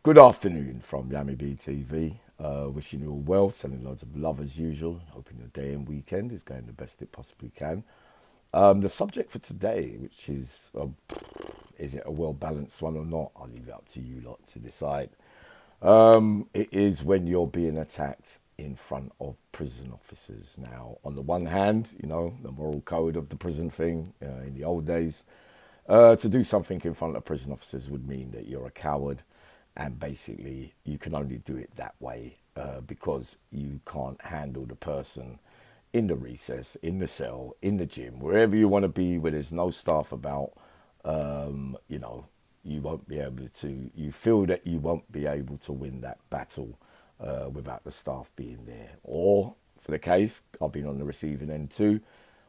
Good afternoon from yammybtv. Wishing you all well, sending loads of love as usual. Hoping your day and weekend is going the best it possibly can. The subject for today, which is it a well balanced one or not? I'll leave it up to you lot to decide. It is when you're being attacked in front of prison officers. Now, on the one hand, the moral code of the prison thing in the old days, to do something in front of prison officers would mean that you're a coward, and basically you can only do it that way because you can't handle the person in the recess, in the cell, in the gym, wherever you want to be, where there's no staff about. You won't be able to. You feel that you won't be able to win that battle without the staff being there. Or for the case, I've been on the receiving end too,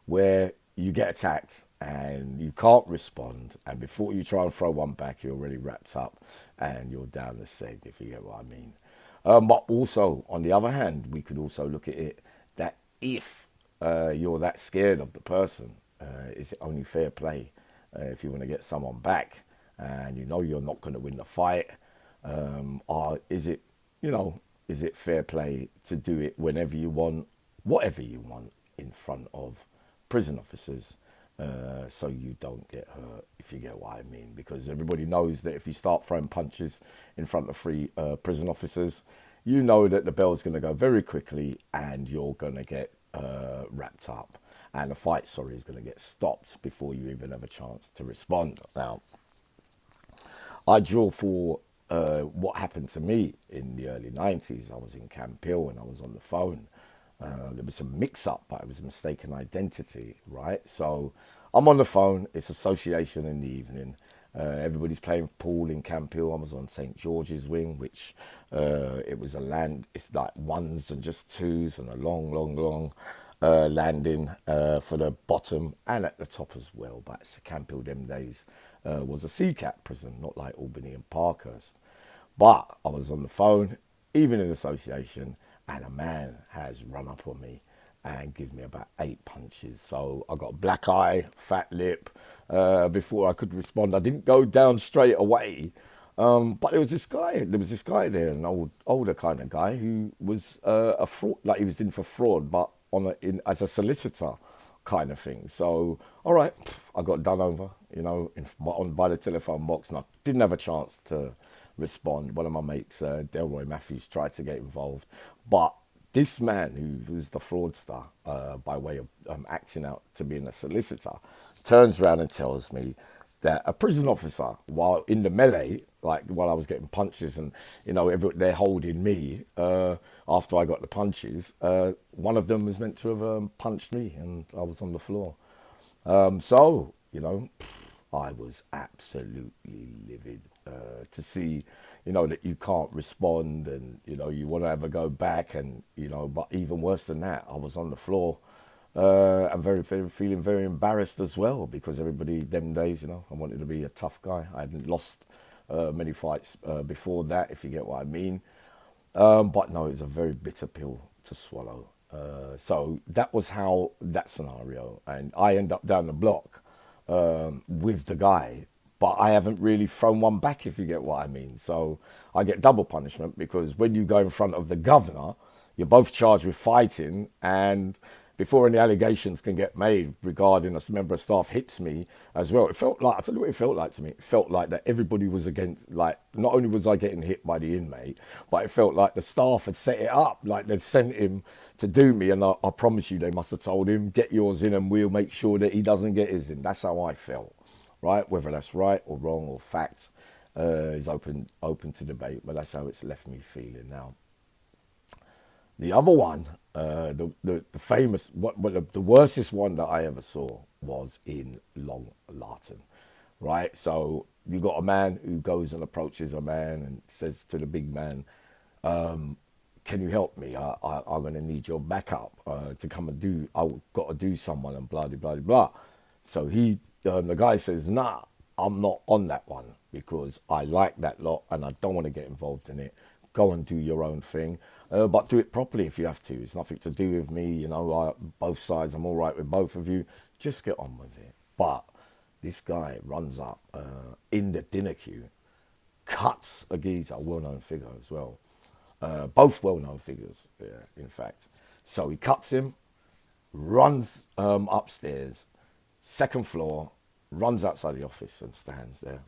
where you get attacked and you can't respond, and before you try and throw one back, you're already wrapped up and you're down the seg, if you get what I mean. But also, on the other hand, we could also look at it that if you're that scared of the person, is it only fair play if you want to get someone back and you know you're not going to win the fight? Or is it fair play to do it whenever you want, whatever you want, in front of prison officers, so you don't get hurt, if you get what I mean? Because everybody knows that if you start throwing punches in front of three prison officers, you know that the bell's going to go very quickly and you're going to get wrapped up. And the fight, is going to get stopped before you even have a chance to respond. Now, I draw for what happened to me in the early 90s. I was in Camp Hill and I was on the phone. There was a mix-up, but it was a mistaken identity, right? So I'm on the phone. It's association in the evening. Everybody's playing pool in Camp Hill. I was on St. George's wing, which it was a land. It's like ones and just twos and a long landing for the bottom and at the top as well. But Camp Hill them days was a CCAT prison, not like Albany and Parkhurst. But I was on the phone, even in association, and a man has run up on me and give me about 8 punches. So I got a black eye, fat lip. Before I could respond, I didn't go down straight away. But there was this guy. There was this guy there, an older kind of guy who was a fraud. Like he was in for fraud, but as a solicitor kind of thing. So all right, I got done over, by the telephone box, and I didn't have a chance to respond. One of my mates, Delroy Matthews, tried to get involved, but this man, who was the fraudster, by way of acting out to being a solicitor, turns around and tells me that a prison officer, while in the melee, like while I was getting punches and, they're holding me after I got the punches, one of them was meant to have punched me and I was on the floor. I was absolutely livid to see, that you can't respond and, you want to have a go back and, but even worse than that, I was on the floor. I'm feeling very embarrassed as well because everybody, them days, I wanted to be a tough guy. I hadn't lost many fights before that, if you get what I mean. But no, it was a very bitter pill to swallow. So that was how that scenario, and I end up down the block with the guy, but I haven't really thrown one back, if you get what I mean. So I get double punishment because when you go in front of the governor, you're both charged with fighting, and before any allegations can get made regarding a member of staff hits me as well, it felt like, I tell you what it felt like to me. It felt like that everybody was against, like, not only was I getting hit by the inmate, but it felt like the staff had set it up, like they'd sent him to do me. And I promise you, they must have told him, get yours in and we'll make sure that he doesn't get his in. That's how I felt, right? Whether that's right or wrong or fact is open to debate, but that's how it's left me feeling now. The other one, the famous, the worstest one that I ever saw was in Long Larton, right? So you got a man who goes and approaches a man and says to the big man, can you help me? I'm going to need your backup to come and I've got to do someone and blah, blah, blah, blah. So the guy says, nah, I'm not on that one because I like that lot and I don't want to get involved in it. Go and do your own thing, but do it properly if you have to. It's nothing to do with me, both sides, I'm all right with both of you. Just get on with it. But this guy runs up in the dinner queue, cuts a geezer, a well-known figure as well. Both well-known figures, yeah, in fact. So he cuts him, runs upstairs, second floor, runs outside the office and stands there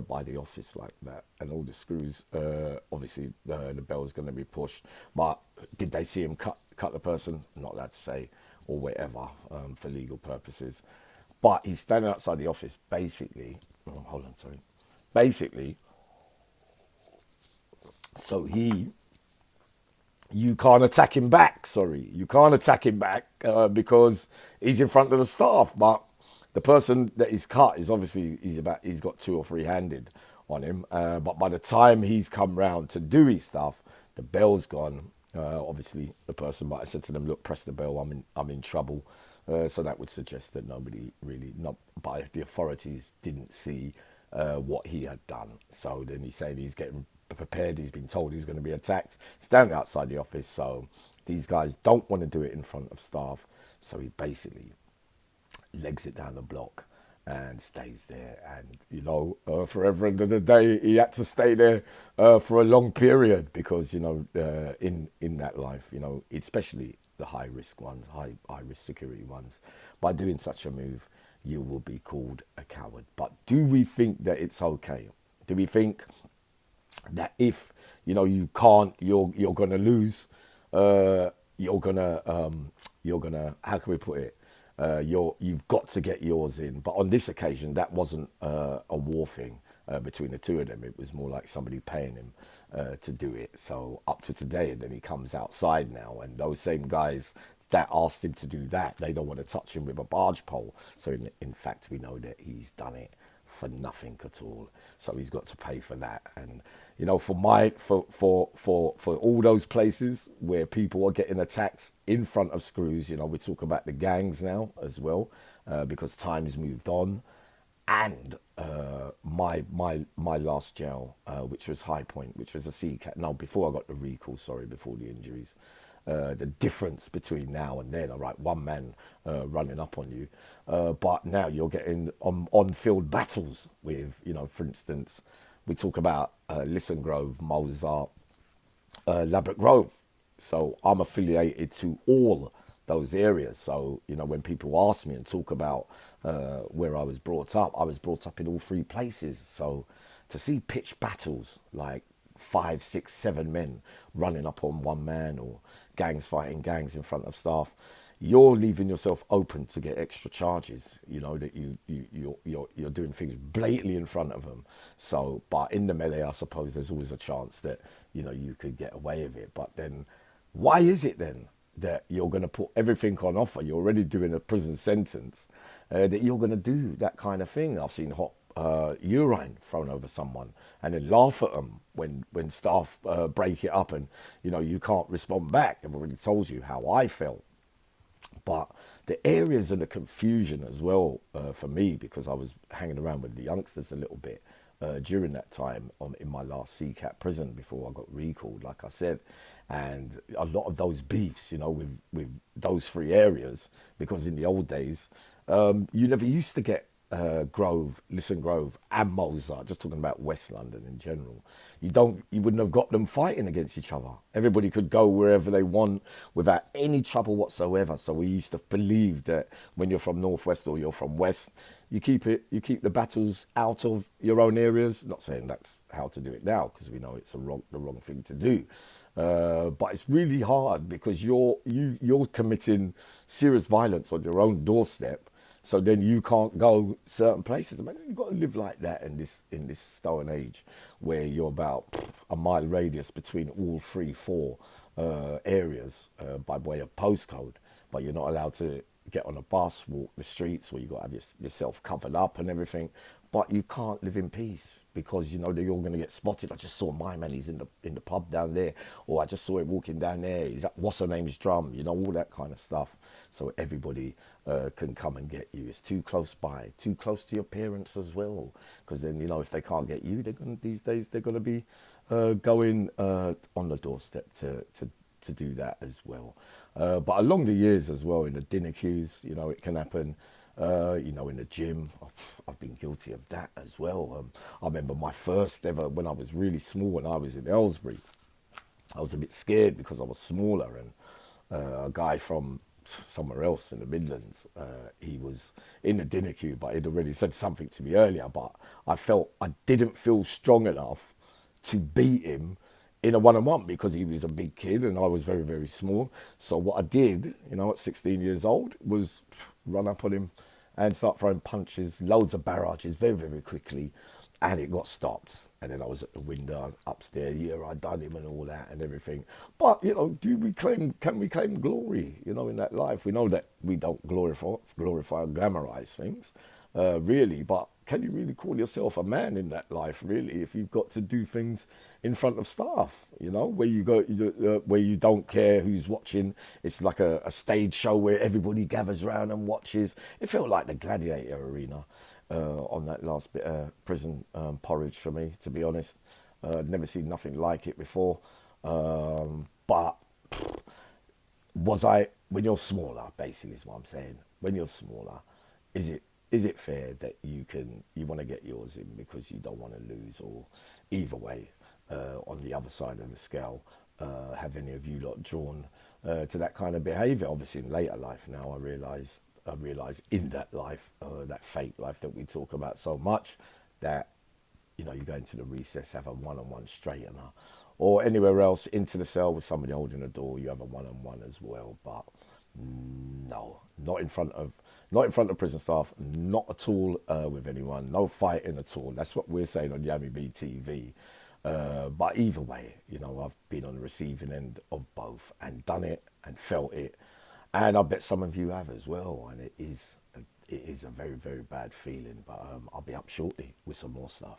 by the office like that. And all the screws, obviously the bell's going to be pushed. But did they see him cut the person? Not allowed to say, or whatever, for legal purposes. But he's standing outside the office, basically. Oh, hold on, sorry. Basically, so you can't attack him back. Sorry, you can't attack him back because he's in front of the staff. But the person that he's cut is obviously he's got two or three handed on him. But by the time he's come round to do his stuff, the bell's gone. Obviously, the person might have said to them, "Look, press the bell. I'm in trouble." So that would suggest that nobody really, not by the authorities, didn't see what he had done. So then he's saying he's getting prepared. He's been told he's going to be attacked. Standing outside the office. So these guys don't want to do it in front of staff. So he basically legs it down the block and stays there. And, forever and the day, he had to stay there for a long period because, in that life, especially the high risk ones, high risk security ones, by doing such a move, you will be called a coward. But do we think that it's okay? Do we think that if you can't, you're gonna lose? You're gonna how can we put it? You've got to get yours in. But on this occasion, that wasn't a war thing between the two of them. It was more like somebody paying him to do it. So up to today, and then he comes outside now, and those same guys that asked him to do that, they don't want to touch him with a barge pole. So in fact, we know that he's done it for nothing at all. So he's got to pay for that. And for all those places where people are getting attacked in front of screws, we talk about the gangs now as well, because time's moved on. And my last jail, which was High Point, which was a CCAT. Now, before I got the recall, sorry, before the injuries, the difference between now and then, all right, one man running up on you, but now you're getting on-field battles with, for instance, we talk about Listen Grove, Mozart, Labrador Grove. So I'm affiliated to all those areas. So, when people ask me and talk about where I was brought up in all three places. So to see pitched battles like 5, 6, 7 men running up on one man, or gangs fighting gangs in front of staff, you're leaving yourself open to get extra charges. That you're doing things blatantly in front of them. So, but in the melee, I suppose there's always a chance that you could get away with it. But then, why is it then that you're going to put everything on offer? You're already doing a prison sentence, that you're going to do that kind of thing. I've seen hot urine thrown over someone and then laugh at them when staff break it up, and you can't respond back. I've already told you how I felt. But the areas and the confusion as well, for me, because I was hanging around with the youngsters a little bit during that time in my last CCAT prison before I got recalled, like I said. And a lot of those beefs, with those three areas, because in the old days, you never used to get Listen Grove and Mozart, just talking about West London in general. You wouldn't have got them fighting against each other. Everybody could go wherever they want without any trouble whatsoever. So we used to believe that when you're from Northwest or you're from West, you keep the battles out of your own areas. Not saying that's how to do it now, because we know it's the wrong thing to do. But it's really hard because you're committing serious violence on your own doorstep. So then you can't go certain places. I mean, you've got to live like that in this stone age, where you're about a mile radius between all 3, 4 areas by way of postcode. But you're not allowed to get on a bus, walk the streets, where you've got to have yourself covered up and everything. But you can't live in peace because they're all going to get spotted. I just saw my man, he's in the pub down there, or I just saw him walking down there. He's at what's her name's drum, all that kind of stuff. So everybody can come and get you. It's too close by, too close to your parents as well. Because then if they can't get you, these days they're going to be going on the doorstep to do that as well. But along the years as well, in the dinner queues, it can happen. In the gym. I've been guilty of that as well. I remember my first ever, when I was really small and I was in Aylesbury, I was a bit scared because I was smaller, and a guy from somewhere else in the Midlands, he was in the dinner queue, but he'd already said something to me earlier, but I didn't feel strong enough to beat him in a one-on-one because he was a big kid and I was very, very small. So what I did, at 16 years old, was run up on him and start throwing punches, loads of barrages very, very quickly, and it got stopped. And then I was at the window upstairs, yeah, I done him and all that and everything. But can we claim glory, in that life? We know that we don't glorify or glamorize things, really, but can you really call yourself a man in that life, really, if you've got to do things in front of staff, where where you don't care who's watching? It's like a stage show where everybody gathers around and watches. It felt like the gladiator arena on that last bit of prison porridge for me, to be honest. I'd never seen nothing like it before. But when you're smaller, basically is what I'm saying. When you're smaller, is it fair that you want to get yours in because you don't want to lose? Or either way, on the other side of the scale, have any of you lot drawn to that kind of behaviour? Obviously in later life now, I realize in that life, that fake life that we talk about so much, that you go into the recess, have a one-on-one straightener, or anywhere else into the cell with somebody holding the door, you have a one-on-one as well. But no, not in front of prison staff, not at all, with anyone, no fighting at all. That's what we're saying on yammybtv. But either way, I've been on the receiving end of both and done it and felt it, and I bet some of you have as well. And it is a very, very bad feeling. But I'll be up shortly with some more stuff.